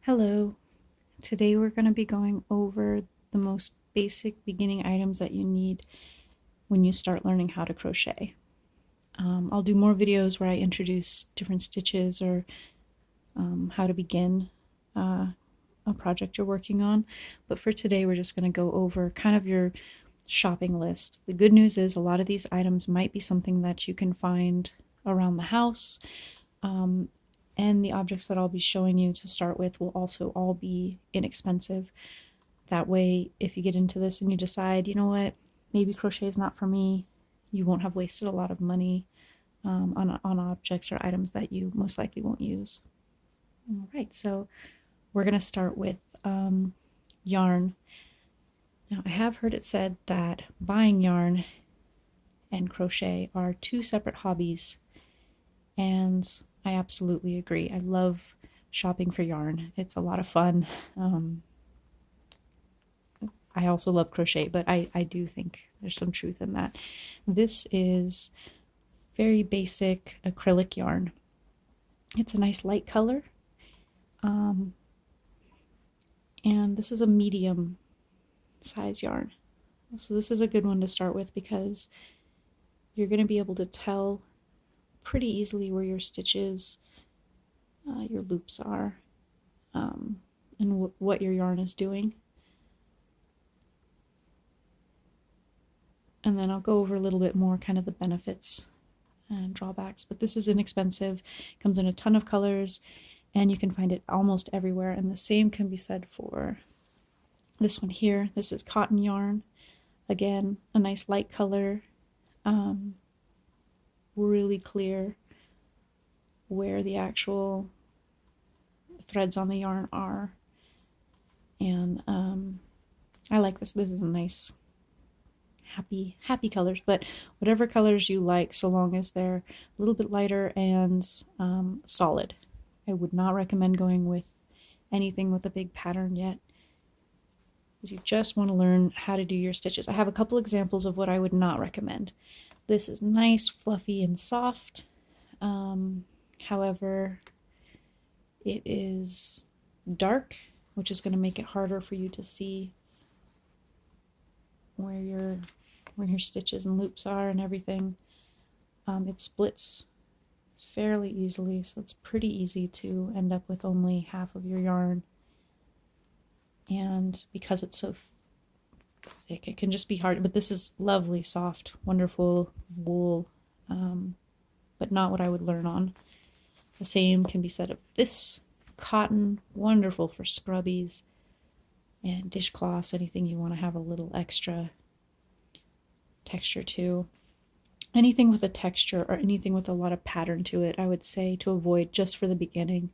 Hello. Today we're going to be going over the most basic beginning items that you need when you start learning how to crochet. I'll do more videos where I introduce different stitches or how to begin a project you're working on, but for today we're just going to go over kind of your shopping list. The good news is a lot of these items might be something that you can find around the house. And the objects that I'll be showing you to start with will also all be inexpensive. That way, if you get into this and you decide, you know what, maybe crochet is not for me, you won't have wasted a lot of money on objects or items that you most likely won't use. All right, so we're going to start with yarn. Now, I have heard it said that buying yarn and crochet are two separate hobbies, and I absolutely agree. I love shopping for yarn. It's a lot of fun. I also love crochet, but I do think there's some truth in that. This is very basic acrylic yarn. It's a nice light color. And this is a medium size yarn. So this is a good one to start with because you're going to be able to tell pretty easily where your stitches, your loops are, and what your yarn is doing. And then I'll go over a little bit more kind of the benefits and drawbacks, but this is inexpensive, comes in a ton of colors, and you can find it almost everywhere. And the same can be said for this one here. This is cotton yarn. Again, a nice light color, really clear where the actual threads on the yarn are. And I like this. This is a nice happy colors, but whatever colors you like, so long as they're a little bit lighter and solid. I would not recommend going with anything with a big pattern yet, because you just want to learn how to do your stitches. I have a couple examples of what I would not recommend. This is nice, fluffy, and soft. However, it is dark, which is going to make it harder for you to see where your stitches and loops are and everything. It splits fairly easily, so it's pretty easy to end up with only half of your yarn. And because it's so thick, it can just be hard. But this is lovely, soft, wonderful wool, but not what I would learn on. The same can be said of this cotton, wonderful for scrubbies and dishcloths, anything you want to have a little extra texture to. Anything with a texture or anything with a lot of pattern to it, I would say to avoid just for the beginning.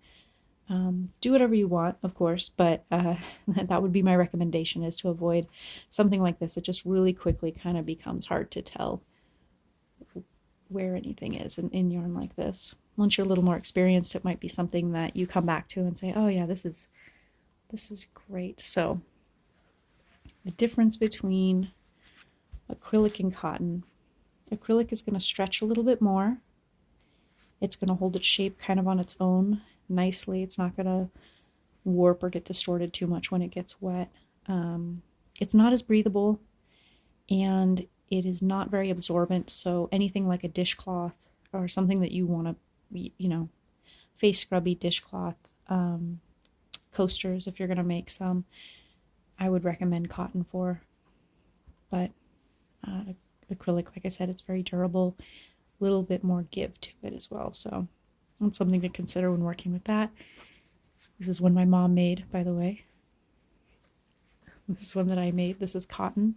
Do whatever you want, of course, but that would be my recommendation, is to avoid something like this. It just really quickly kind of becomes hard to tell where anything is in yarn like this. Once you're a little more experienced, it might be something that you come back to and say, oh yeah, this is great. So the difference between acrylic and cotton: acrylic is going to stretch a little bit more. It's going to hold its shape kind of on its own nicely. It's not going to warp or get distorted too much when it gets wet. It's not as breathable, and it is not very absorbent. So anything like a dishcloth or something that you want to, face scrubby dishcloth, coasters, if you're going to make some, I would recommend cotton for. But acrylic, like I said, it's very durable, a little bit more give to it as well. So that's something to consider when working with that. This is one my mom made, by the way. This is one that I made. This is cotton.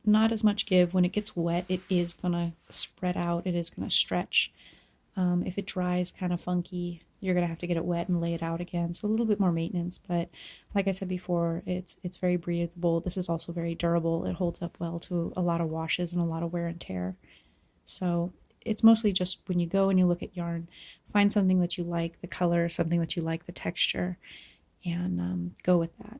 Not as much give. When it gets wet, it is going to spread out. It is going to stretch. If it dries kind of funky, you're going to have to get it wet and lay it out again. So a little bit more maintenance, but like I said before, it's very breathable. This is also very durable. It holds up well to a lot of washes and a lot of wear and tear. So it's mostly just when you go and you look at yarn, find something that you like, the color, something that you like, the texture, and go with that.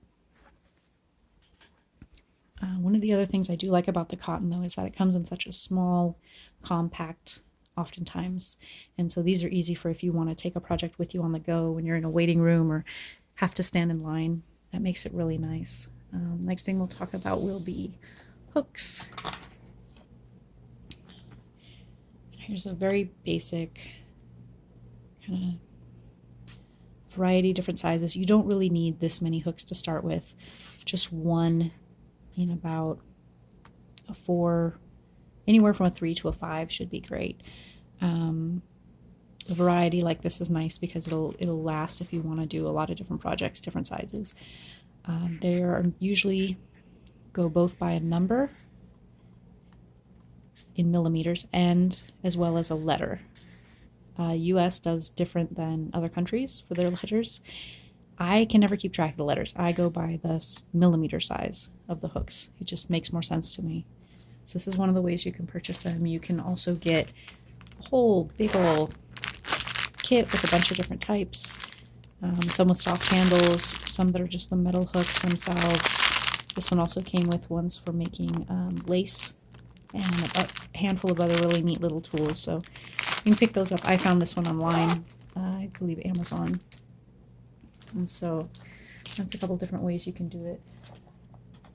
One of the other things I do like about the cotton, though, is that it comes in such a small, compact oftentimes. And so these are easy for if you want to take a project with you on the go when you're in a waiting room or have to stand in line. That makes it really nice. Next thing we'll talk about will be hooks. Here's a very basic kind of variety, different sizes. You don't really need this many hooks to start with. Just one in about a 4, anywhere from a 3 to a 5 should be great. A variety like this is nice because it'll last if you want to do a lot of different projects, different sizes. They are usually go both by a number in millimeters and as well as a letter. US does different than other countries for their letters. I can never keep track of the letters. I go by the millimeter size of the hooks. It just makes more sense to me. So this is one of the ways you can purchase them. You can also get a whole big old kit with a bunch of different types. Some with soft handles, some that are just the metal hooks themselves. This one also came with ones for making lace and a handful of other really neat little tools. So you can pick those up. I found this one online, I believe Amazon. And so that's a couple different ways you can do it.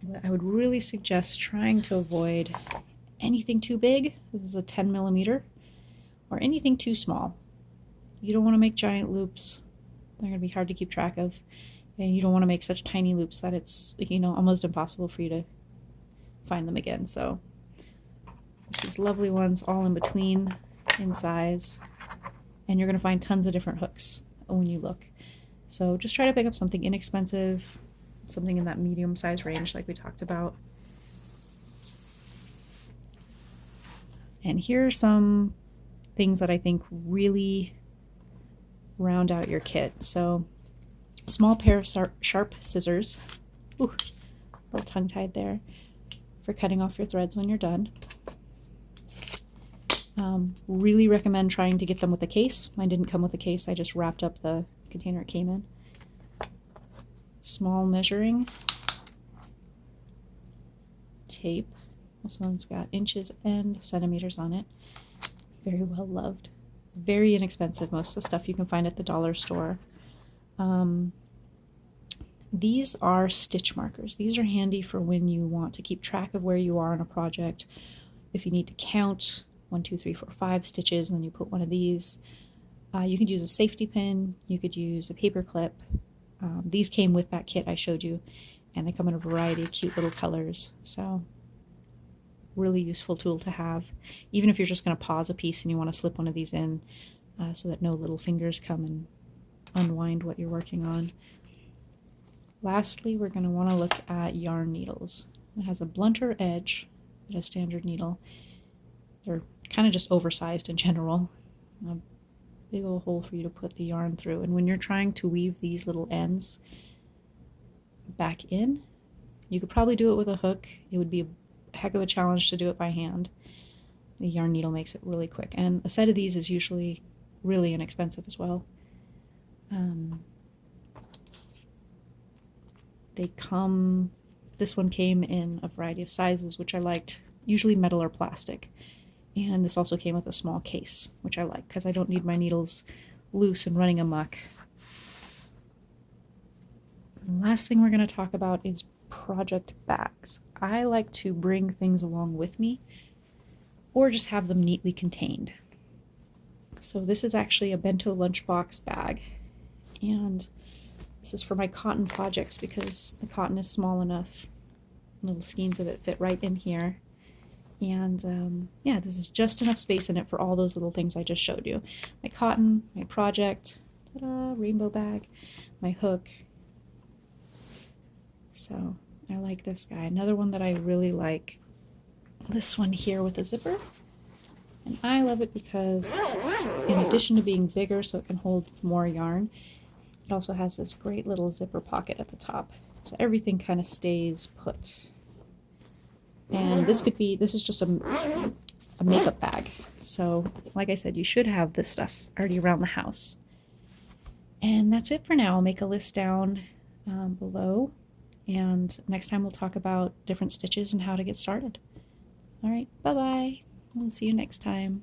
But I would really suggest trying to avoid anything too big. This is a 10 millimeter, or anything too small. You don't want to make giant loops. They're going to be hard to keep track of. And you don't want to make such tiny loops that it's, you know, almost impossible for you to find them again. So this is lovely ones, all in between in size. And you're going to find tons of different hooks when you look. So just try to pick up something inexpensive, something in that medium size range like we talked about. And here are some things that I think really round out your kit. So a small pair of sharp scissors. Ooh, a little tongue-tied there, for cutting off your threads when you're done. Really recommend trying to get them with a case. Mine didn't come with a case. I just wrapped up the container it came in. Small measuring tape. This one's got inches and centimeters on it. Very well loved. Very inexpensive. Most of the stuff you can find at the dollar store. These are stitch markers. These are handy for when you want to keep track of where you are on a project. If you need to count 1, 2, 3, 4, 5 stitches, and then you put one of these. You could use a safety pin. You could use a paper clip. These came with that kit I showed you, and they come in a variety of cute little colors. So really useful tool to have, even if you're just going to pause a piece and you want to slip one of these in so that no little fingers come and unwind what you're working on. Lastly, we're going to want to look at yarn needles. It has a blunter edge than a standard needle. They're kind of just oversized in general. A big old hole for you to put the yarn through. And when you're trying to weave these little ends back in, you could probably do it with a hook. It would be a heck of a challenge to do it by hand. The yarn needle makes it really quick. And a set of these is usually really inexpensive as well. This one came in a variety of sizes, which I liked, usually metal or plastic. And this also came with a small case, which I like because I don't need my needles loose and running amok. The last thing we're going to talk about is project bags. I like to bring things along with me or just have them neatly contained. So this is actually a bento lunchbox bag, and this is for my cotton projects because the cotton is small enough. Little skeins of it fit right in here. And yeah, this is just enough space in it for all those little things I just showed you. My cotton, my project, ta-da, rainbow bag, my hook. So I like this guy. Another one that I really like, this one here with a zipper. And I love it because in addition to being bigger so it can hold more yarn, it also has this great little zipper pocket at the top. So everything kind of stays put. And this is just a makeup bag. So like I said, you should have this stuff already around the house. And that's it for now. I'll make a list down below. And next time we'll talk about different stitches and how to get started. All right, bye-bye. We'll see you next time.